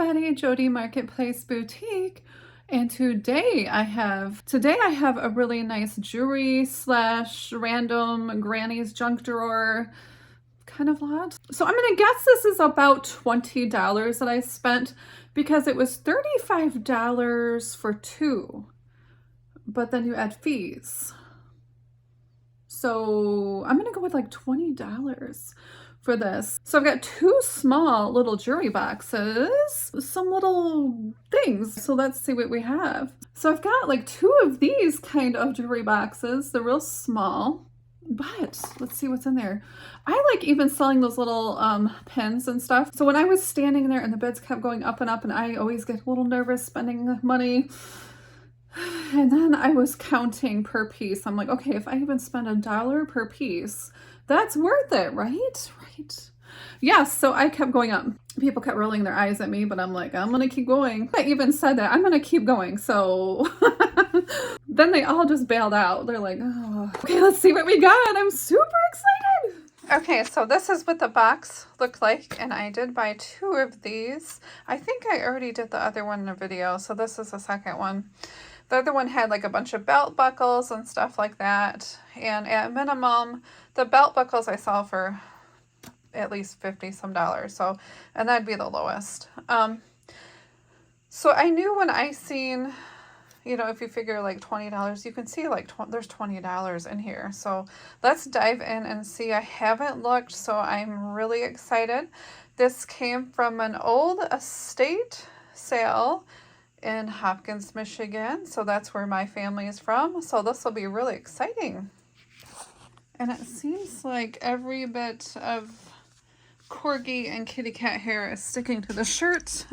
everybody, Jody Marketplace Boutique, and today I have a really nice jewelry slash random granny's junk drawer kind of lot. So I'm gonna guess this is about $20 that I spent because it was $35 for two, but then you add fees. So I'm gonna go with like $20 for this. So I've got two small little jewelry boxes, some little things. So let's see what we have. So I've got like two of these kind of jewelry boxes. They're real small, but let's see what's in there. I like even selling those little pins and stuff. So when I was standing there and the bids kept going up and up, and I always get a little nervous spending money. And then I was counting per piece. I'm like, okay, if I even spend $1 per piece, that's worth it, right? Right. Yes, so I kept going up. People kept rolling their eyes at me, but I'm like, I'm gonna keep going. I even said that, I'm gonna keep going. So then they all just bailed out. They're like, oh, okay, let's see what we got. I'm super excited. Okay, so this is what the box looked like, and I did buy two of these. I think I already did the other one in a video, so this is the second one. The other one had like a bunch of belt buckles and stuff like that. And at minimum, the belt buckles I saw for at least $50 some. So, and that'd be the lowest. So I knew when I seen, you know, if you figure like $20, you can see like there's $20 in here. So let's dive in and see. I haven't looked, so I'm really excited. This came from an old estate sale in Hopkins, Michigan. So that's where my family is from. So this will be really exciting. And it seems like every bit of corgi and kitty cat hair is sticking to the shirt.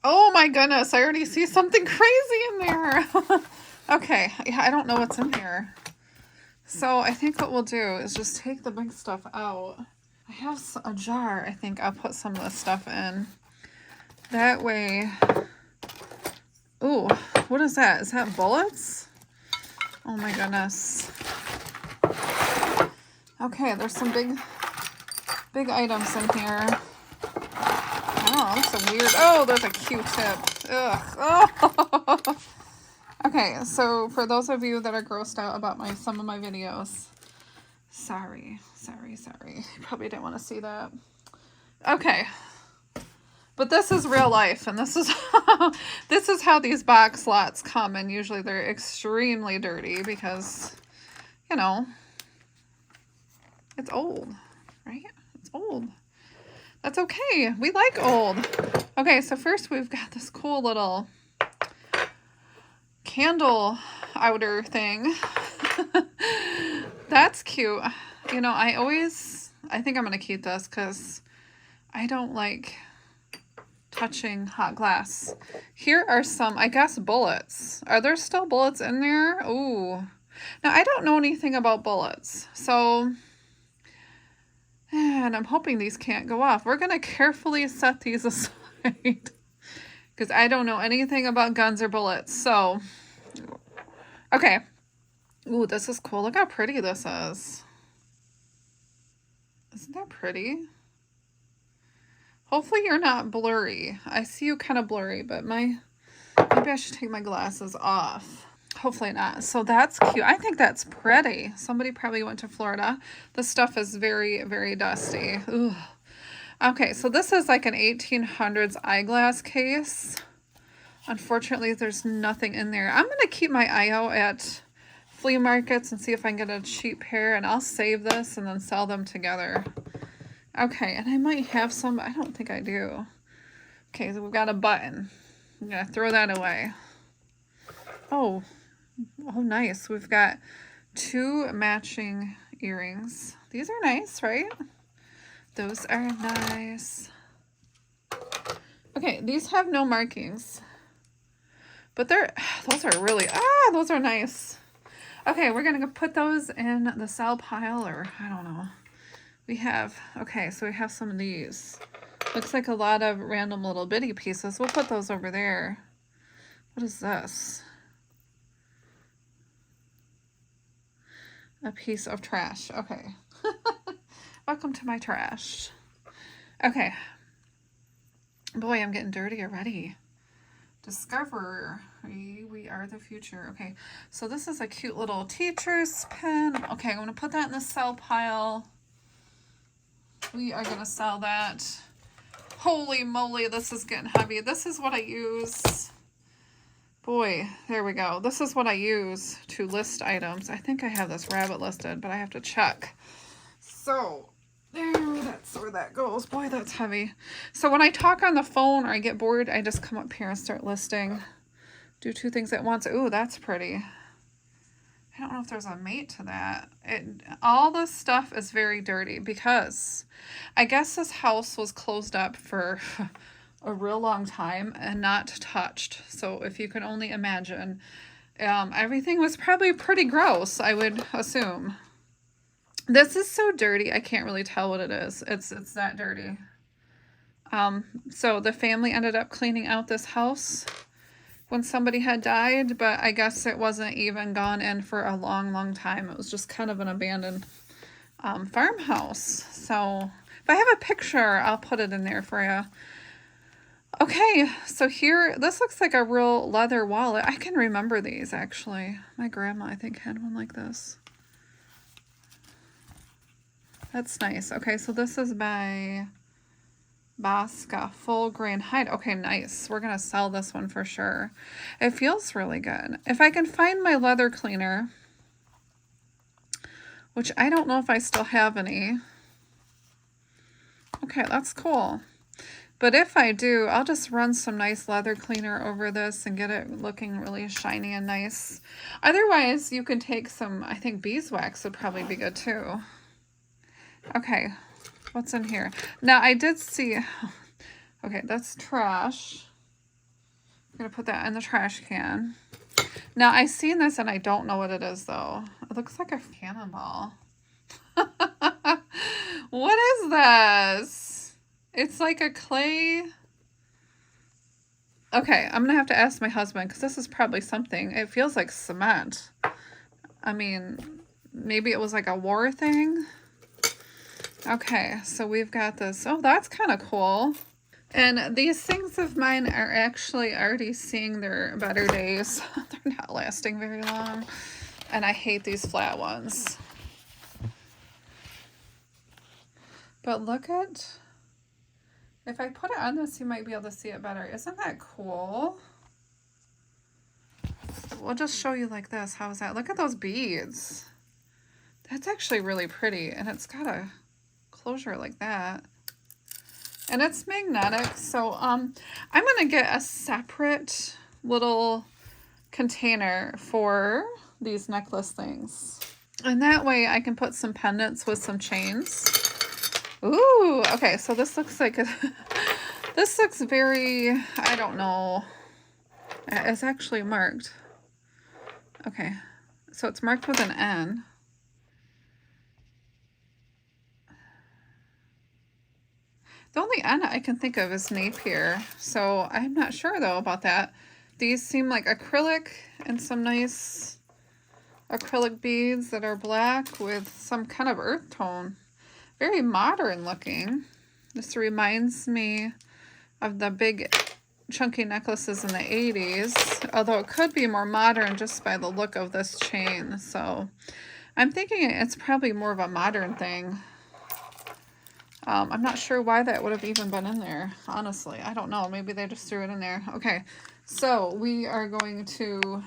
Oh my goodness, I already see something crazy in there. Okay, yeah, I don't know what's in here. So I think what we'll do is just take the big stuff out. I have a jar, I think I'll put some of this stuff in. That way. Ooh, what is that? Is that bullets? Oh my goodness. Okay, there's some big items in here. Oh, that's a weird. Oh, there's a Q-tip. Ugh. Oh. Okay, so for those of you that are grossed out about some of my videos, sorry. You probably didn't want to see that. Okay. But this is real life, and this is how these box lots come, and usually they're extremely dirty because, you know, it's old, right? It's old. That's okay. We like old. Okay, so first we've got this cool little candle outer thing. That's cute. You know, I think I'm going to keep this because I don't like touching hot glass. Here are some, I guess, bullets. Are there still bullets in there? Ooh. Now, I don't know anything about bullets, so, and I'm hoping these can't go off. We're going to carefully set these aside because I don't know anything about guns or bullets, so, okay. Ooh, this is cool. Look how pretty this is. Isn't that pretty? Hopefully you're not blurry. I see you kind of blurry, but maybe I should take my glasses off. Hopefully not. So that's cute. I think that's pretty. Somebody probably went to Florida. This stuff is very, very dusty. Ooh. Okay, so this is like an 1800s eyeglass case. Unfortunately, there's nothing in there. I'm going to keep my eye out at flea markets and see if I can get a cheap pair, and I'll save this and then sell them together. Okay, and I might have some, I don't think I do. Okay, so we've got a button. I'm going to throw that away. Oh, nice. We've got two matching earrings. These are nice, right? Those are nice. Okay, these have no markings. But those are really, those are nice. Okay, we're going to put those in the sell pile, or I don't know. We have some of these. Looks like a lot of random little bitty pieces. We'll put those over there. What is this? A piece of trash. Okay. Welcome to my trash. Okay. Boy, I'm getting dirty already. Discover. We are the future. Okay, so this is a cute little teacher's pen. Okay, I'm going to put that in the sell pile. We are going to sell that. Holy moly, this is getting heavy. This is what I use. Boy, there we go. This is what I use to list items. I think I have this rabbit listed, but I have to check. So, there, that's where that goes. Boy, that's heavy. So when I talk on the phone or I get bored, I just come up here and start listing. Do two things at once. Ooh, that's pretty. I don't know if there's a mate to that. All this stuff is very dirty because I guess this house was closed up for a real long time and not touched. So if you can only imagine, everything was probably pretty gross, I would assume. This is so dirty, I can't really tell what it is. It's that dirty. So the family ended up cleaning out this house when somebody had died, but I guess it wasn't even gone in for a long, long time. It was just kind of an abandoned farmhouse. So if I have a picture, I'll put it in there for you. Okay, so here, this looks like a real leather wallet. I can remember these, actually. My grandma, I think, had one like this. That's nice. Okay, so this is by Bosca, full grain hide. Okay, nice. We're going to sell this one for sure. It feels really good. If I can find my leather cleaner, which I don't know if I still have any. Okay, that's cool. But if I do, I'll just run some nice leather cleaner over this and get it looking really shiny and nice. Otherwise, you can take some, I think beeswax would probably be good too. Okay, what's in here? Now, I did see, okay, that's trash. I'm going to put that in the trash can. Now, I seen this and I don't know what it is though. It looks like a cannonball. What is this? It's like a clay. Okay, I'm going to have to ask my husband because this is probably something. It feels like cement. I mean, maybe it was like a war thing. Okay, so we've got this. Oh, that's kind of cool. And these things of mine are actually already seeing their better days. They're not lasting very long. And I hate these flat ones. But look at... If I put it on this, you might be able to see it better. Isn't that cool? We'll just show you like this. How is that? Look at those beads. That's actually really pretty. And it's got a closure like that. And it's magnetic. So I'm going to get a separate little container for these necklace things. And that way I can put some pendants with some chains. Ooh, okay, so this looks like this looks very, I don't know. It's actually marked. Okay, so it's marked with an N. The only N I can think of is Napier, so I'm not sure though about that. These seem like acrylic and some nice acrylic beads that are black with some kind of earth tone. Very modern looking. This reminds me of the big chunky necklaces in the 80s, although it could be more modern just by the look of this chain. So I'm thinking it's probably more of a modern thing. I'm not sure why that would have even been in there, honestly. I don't know. Maybe they just threw it in there. Okay, so we are going to,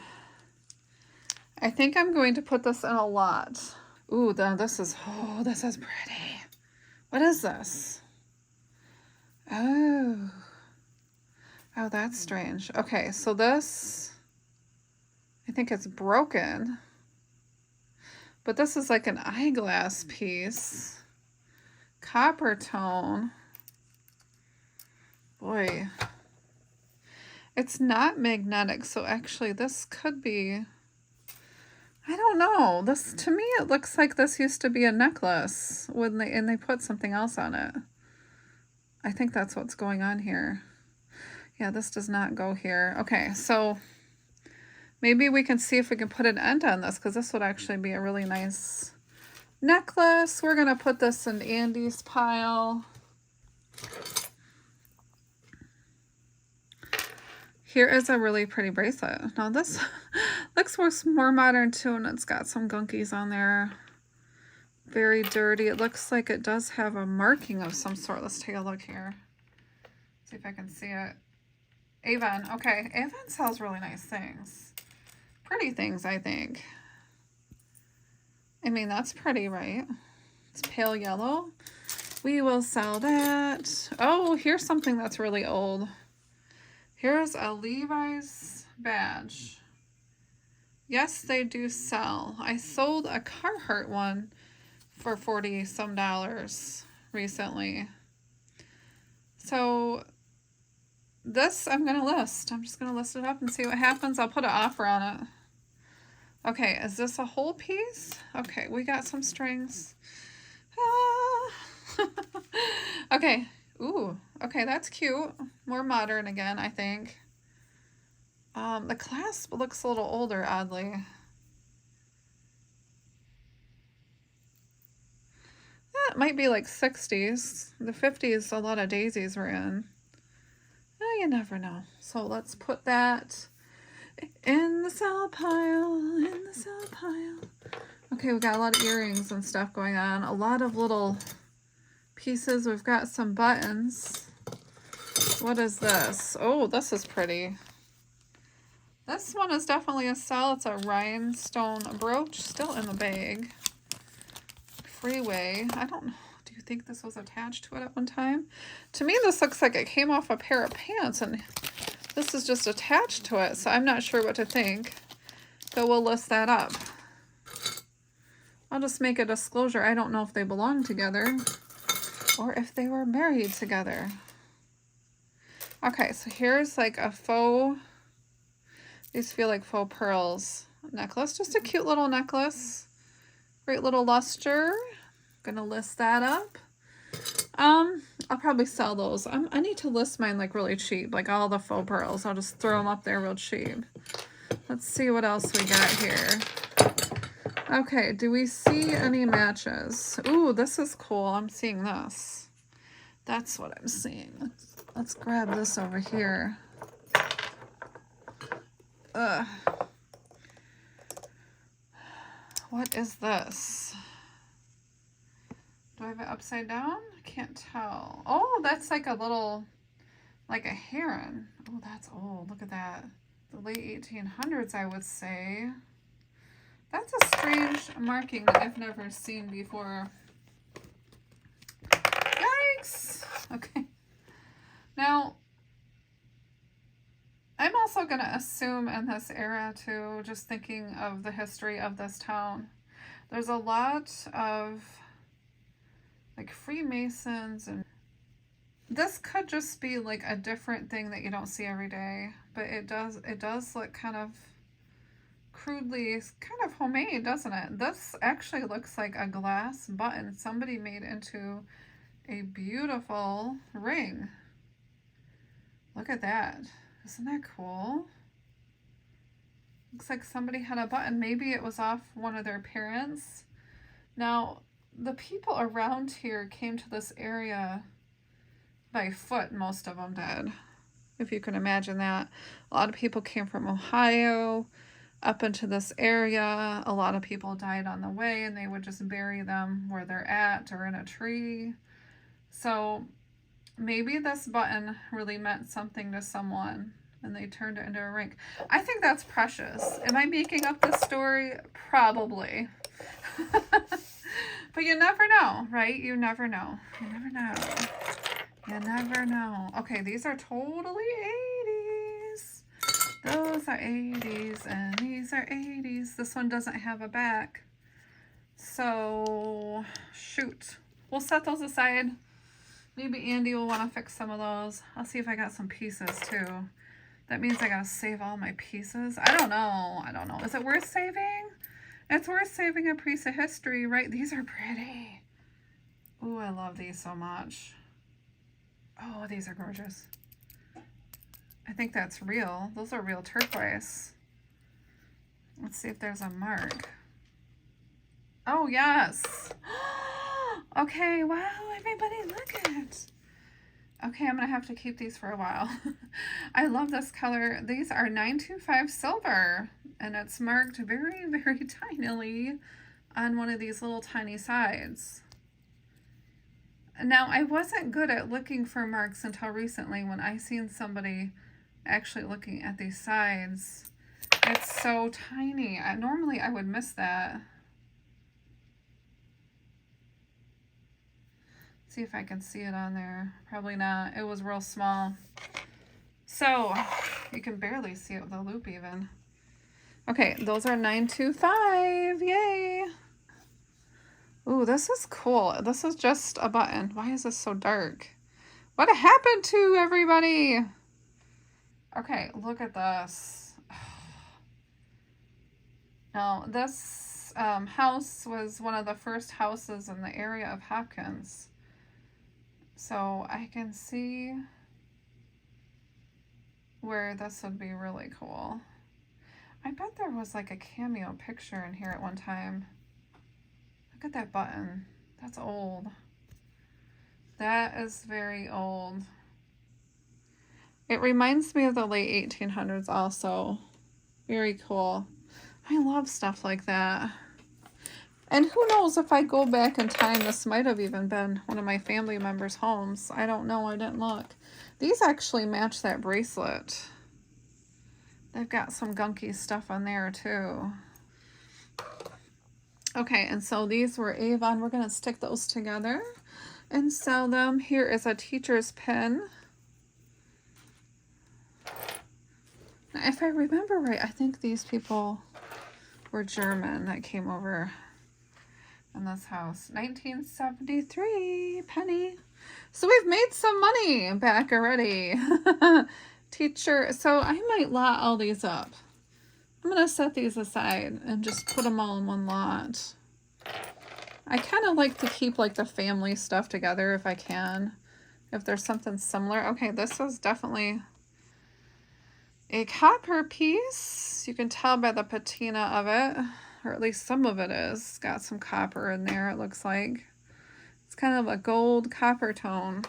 I think I'm going to put this in a lot. Ooh, this is pretty. What is this? Oh, that's strange. Okay, so this, I think it's broken. But this is like an eyeglass piece. Copper tone. Boy. It's not magnetic, so actually this could be, I don't know. This, to me, it looks like this used to be a necklace when they put something else on it. I think that's what's going on here. Yeah, this does not go here. Okay, so maybe we can see if we can put an end on this because this would actually be a really nice necklace. We're going to put this in Andy's pile. Here is a really pretty bracelet. Now this looks more modern too, and it's got some gunkies on there. Very dirty. It looks like it does have a marking of some sort. Let's take a look here. See if I can see it. Avon. Okay, Avon sells really nice things. Pretty things, I think. I mean, that's pretty, right? It's pale yellow. We will sell that. Oh, here's something that's really old. Here's a Levi's badge. Yes, they do sell. I sold a Carhartt one for $40 some recently. So this I'm going to list. I'm just going to list it up and see what happens. I'll put an offer on it. Okay, is this a whole piece? Okay, we got some strings. Ah. Okay. Ooh, okay, that's cute. More modern again, I think. The clasp looks a little older, oddly. That might be like 60s. The 50s, a lot of daisies were in. You never know. So let's put that in the sell pile, in the sell pile. Okay, we got a lot of earrings and stuff going on. A lot of little pieces. We've got some buttons. What is this? Oh, this is pretty. This one is definitely a sell. It's a rhinestone brooch, still in the bag. Freeway. I don't know. Do you think this was attached to it at one time? To me, this looks like it came off a pair of pants, and this is just attached to it, so I'm not sure what to think. But we'll list that up. I'll just make a disclosure. I don't know if they belong together or if they were married together. Okay, so here's like a faux, these feel like faux pearls necklace. Just a cute little necklace. Great little luster. Gonna list that up. I'll probably sell those. I need to list mine like really cheap, like all the faux pearls. I'll just throw them up there real cheap. Let's see what else we got here. Okay, do we see any matches? Ooh, this is cool. I'm seeing this. That's what I'm seeing. Let's grab this over here. Ugh. What is this? Do I have it upside down? I can't tell. Oh, that's like a little, like a heron. Oh, that's old. Look at that. The late 1800s, I would say. That's a strange marking that I've never seen before. Yikes! Okay. Now, I'm also going to assume in this era, too, just thinking of the history of this town, there's a lot of like Freemasons, and this could just be like a different thing that you don't see every day, but it does look kind of crudely, kind of homemade, doesn't it? This actually looks like a glass button somebody made into a beautiful ring. Look at that. Isn't that cool? Looks like somebody had a button. Maybe it was off one of their parents. Now, the people around here came to this area by foot, most of them did, if you can imagine that. A lot of people came from Ohio up into this area. A lot of people died on the way, and they would just bury them where they're at or in a tree. So maybe this button really meant something to someone, and they turned it into a ring. I think that's precious. Am I making up this story? Probably. But you never know, right? You never know. You never know. You never know. Okay, these are totally 80s. Those are 80s, and these are 80s. This one doesn't have a back. So, shoot. We'll set those aside. Maybe Andy will want to fix some of those. I'll see if I got some pieces, too. That means I gotta save all my pieces. I don't know. I don't know. Is it worth saving? It's worth saving a piece of history, right? These are pretty. Ooh, I love these so much. Oh, these are gorgeous. I think that's real. Those are real turquoise. Let's see if there's a mark. Oh, yes. Okay, wow, everybody look at it. Okay, I'm going to have to keep these for a while. I love this color. These are 925 silver, and it's marked very, very tinily on one of these little tiny sides. Now, I wasn't good at looking for marks until recently when I seen somebody actually looking at these sides. It's so tiny. Normally I would miss that. See if I can see it on there. Probably not. It was real small. So you can barely see it with a loop even. Okay, those are 925. Yay! Ooh, this is cool. This is just a button. Why is this so dark? What happened to everybody? Okay, look at this. Now, this house was one of the first houses in the area of Hopkins. So I can see where this would be really cool. I bet there was like a cameo picture in here at one time. Look at that button. That's old. That is very old. It reminds me of the late 1800s also. Very cool. I love stuff like that. And who knows, if I go back in time, this might have even been one of my family members' homes. I don't know. I didn't look. These actually match that bracelet. They've got some gunky stuff on there too. Okay, and so these were Avon. We're going to stick those together and sell them. Here is a teacher's pen. Now, if I remember right, I think these people were German that came over in this house. 1973 penny. So we've made some money back already. Teacher. So I might lot all these up. I'm going to set these aside and just put them all in one lot. I kind of like to keep like the family stuff together if I can. If there's something similar. Okay, this is definitely a copper piece. You can tell by the patina of it. Or at least some of it is. It's got some copper in there, it looks like. It's kind of a gold copper tone.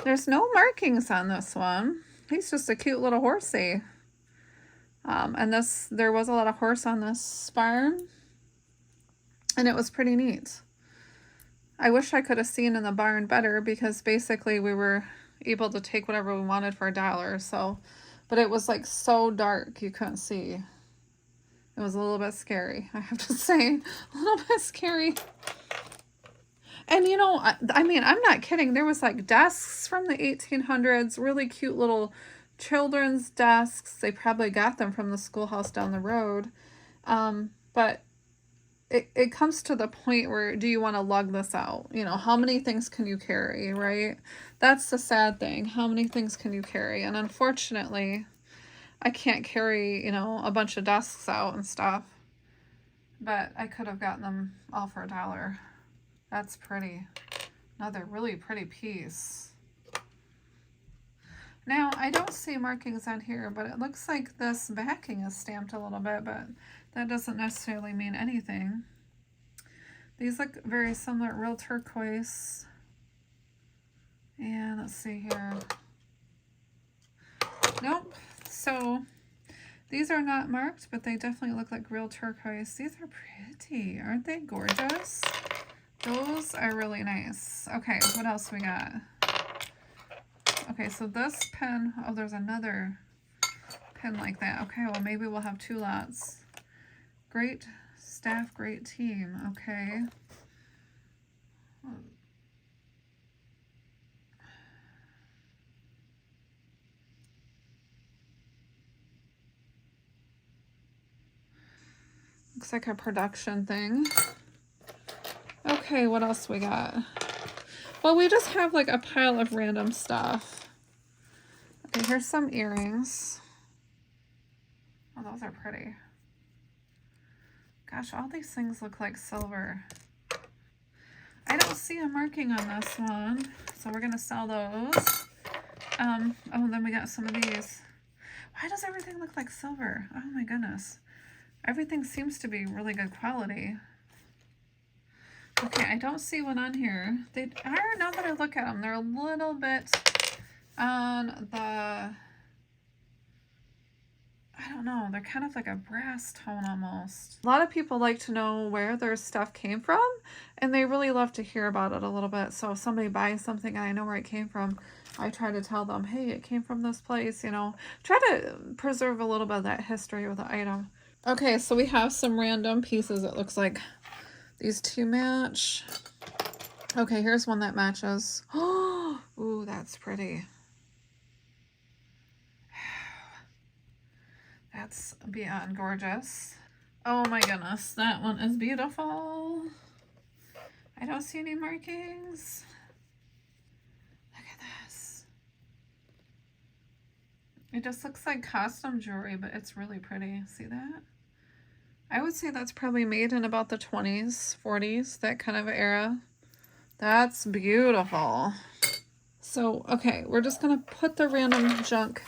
There's no markings on this one. He's just a cute little horsey. And there was a lot of horse on this barn. And it was pretty neat. I wish I could have seen in the barn better because basically we were able to take whatever we wanted for $1. So, but it was like so dark you couldn't see. It was a little bit scary, I have to say. A little bit scary. And you know, I mean, I'm not kidding. There was like desks from the 1800s, really cute little children's desks. They probably got them from the schoolhouse down the road. But it comes to the point where, do you want to lug this out? You know, how many things can you carry, right? That's the sad thing. How many things can you carry? And unfortunately, I can't carry, you know, a bunch of desks out and stuff. But I could have gotten them all for $1. That's pretty. Another really pretty piece. Now, I don't see markings on here, but it looks like this backing is stamped a little bit, but that doesn't necessarily mean anything. These look very similar, real turquoise. And let's see here. Nope. So these are not marked, but they definitely look like real turquoise. These are pretty. Aren't they gorgeous? Those are really nice. Okay, what else we got? Okay, so this pen, oh, there's another pen like that. Okay, well, maybe we'll have 2 lots. Great staff, great team. Okay. Looks like a production thing. Okay, what else we got? Well, we just have like a pile of random stuff. Okay, here's some earrings. Oh, those are pretty. Gosh, all these things look like silver. I don't see a marking on this one, so we're gonna sell those. Oh, then we got some of these. Why does everything look like silver? Oh my goodness. Everything seems to be really good quality. Okay, I don't see one on here. They are, now that I look at them, they're a little bit on the, I don't know, they're kind of like a brass tone almost. A lot of people like to know where their stuff came from, and they really love to hear about it a little bit. So if somebody buys something and I know where it came from, I try to tell them, hey, it came from this place, you know. Try to preserve a little bit of that history with the item. Okay, so we have some random pieces. It looks like these two match. Okay, here's one that matches. Oh, ooh, that's pretty. That's beyond gorgeous. Oh my goodness, that one is beautiful. I don't see any markings. Look at this. It just looks like costume jewelry, but it's really pretty. See that? I would say that's probably made in about the 20s, 40s, that kind of era. That's beautiful. So, okay, we're just gonna put the random junk,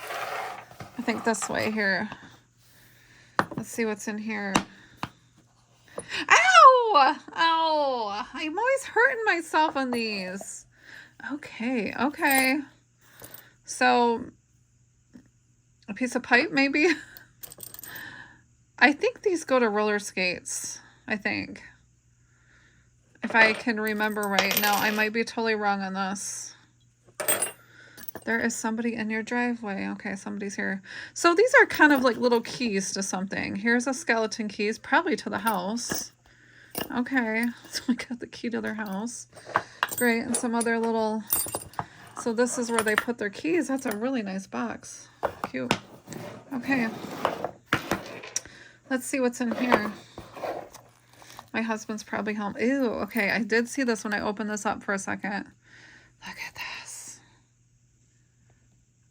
I think this way here. Let's see what's in here. Ow! Ow! I'm always hurting myself on these. Okay, okay. So, a piece of pipe, maybe? I think these go to roller skates, I think. If I can remember right. No, I might be totally wrong on this. There is somebody in your driveway. Okay, somebody's here. So these are kind of like little keys to something. Here's a skeleton keys, probably to the house. Okay, so I got the key to their house. Great, and some other little... So this is where they put their keys. That's a really nice box. Cute. Okay. Let's see what's in here. My husband's probably home. Ew, okay, I did see this when I opened this up for a second. Look at this.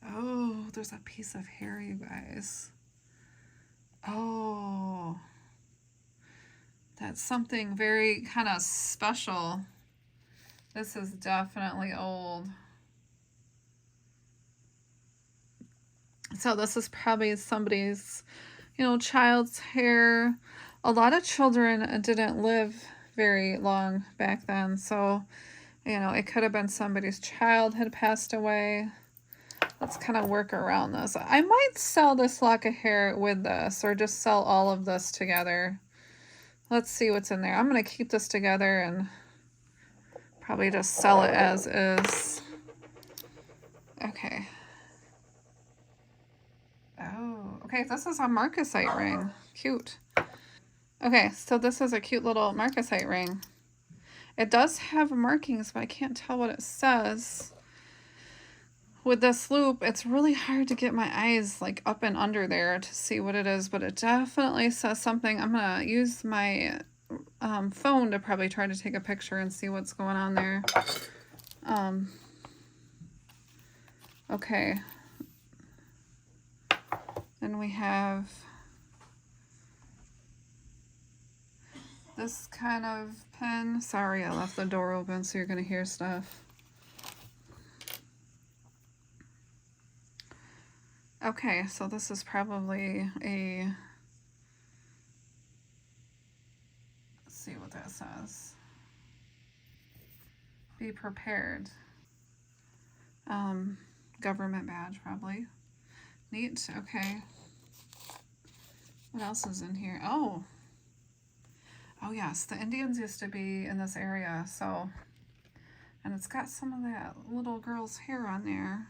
Oh, there's a piece of hair, you guys. Oh. That's something very kind of special. This is definitely old. So this is probably somebody's, you know, child's hair. A lot of children didn't live very long back then. So, you know, it could have been somebody's child had passed away. Let's kind of work around this. I might sell this lock of hair with this, or just sell all of this together. Let's see what's in there. I'm going to keep this together and probably just sell it as is. Okay. Oh, okay. This is a marcasite ring. Cute. Okay, so this is a cute little marcasite ring. It does have markings, but I can't tell what it says. With this loop, it's really hard to get my eyes like up and under there to see what it is, but it definitely says something. I'm gonna use my phone to probably try to take a picture and see what's going on there. Okay. Then we have this kind of pen. Sorry, I left the door open, so you're gonna hear stuff. Okay, so this is probably a, let's see what that says. Be prepared. Government badge, probably. Neat, okay. What else is in here? Oh. Oh yes, the Indians used to be in this area, so. And it's got some of that little girl's hair on there.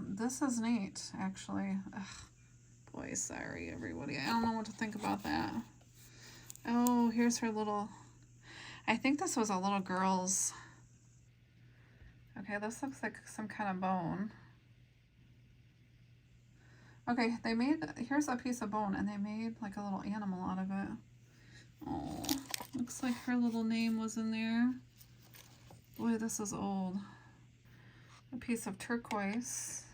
This is neat, actually. Ugh. Boy, sorry, everybody. I don't know what to think about that. Oh, here's her little... I think this was a little girl's... Okay, this looks like some kind of bone. Okay, they made... Here's a piece of bone, and they made like a little animal out of it. Oh, looks like her little name was in there. Boy, this is old. A piece of turquoise.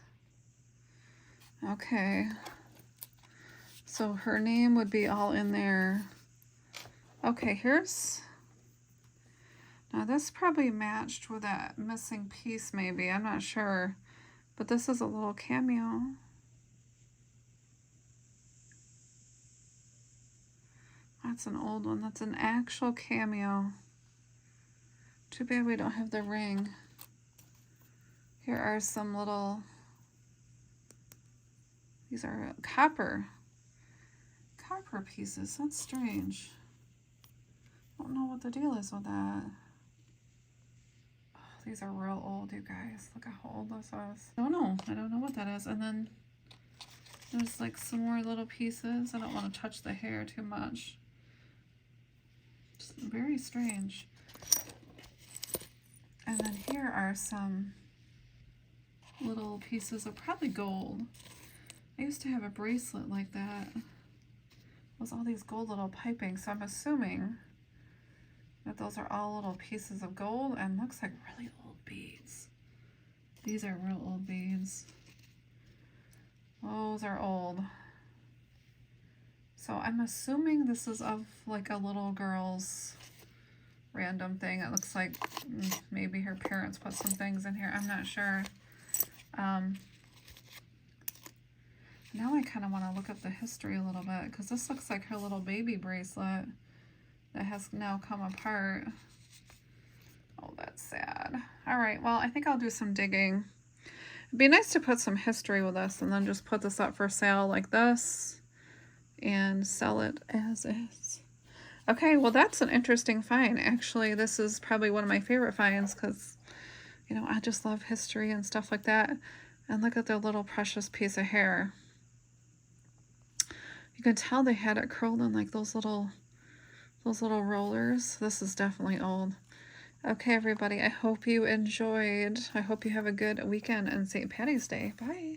Okay. So her name would be all in there. Okay, here's... Now this probably matched with that missing piece maybe. I'm not sure. But this is a little cameo. That's an old one. That's an actual cameo. Too bad we don't have the ring. Here are some little, these are copper pieces. That's strange. I don't know what the deal is with that. Oh, these are real old, you guys. Look how old this is. I don't know what that is. And then there's like some more little pieces. I don't want to touch the hair too much. Just very strange. And then here are some little pieces of probably gold. I used to have a bracelet like that. It was all these gold little piping, so I'm assuming that those are all little pieces of gold and looks like really old beads. These are real old beads. Those are old. So I'm assuming this is of like a little girl's random thing. It looks like maybe her parents put some things in here. I'm not sure. Now I kind of want to look up the history a little bit, because this looks like her little baby bracelet that has now come apart. Oh, that's sad. All right, well, I think I'll do some digging. It'd be nice to put some history with this and then just put this up for sale like this and sell it as is. Okay, well, that's an interesting find. Actually, this is probably one of my favorite finds because, you know, I just love history and stuff like that. And look at their little precious piece of hair. You can tell they had it curled in like those little rollers. This is definitely old. Okay, everybody, I hope you enjoyed. I hope you have a good weekend and St. Patty's Day. Bye.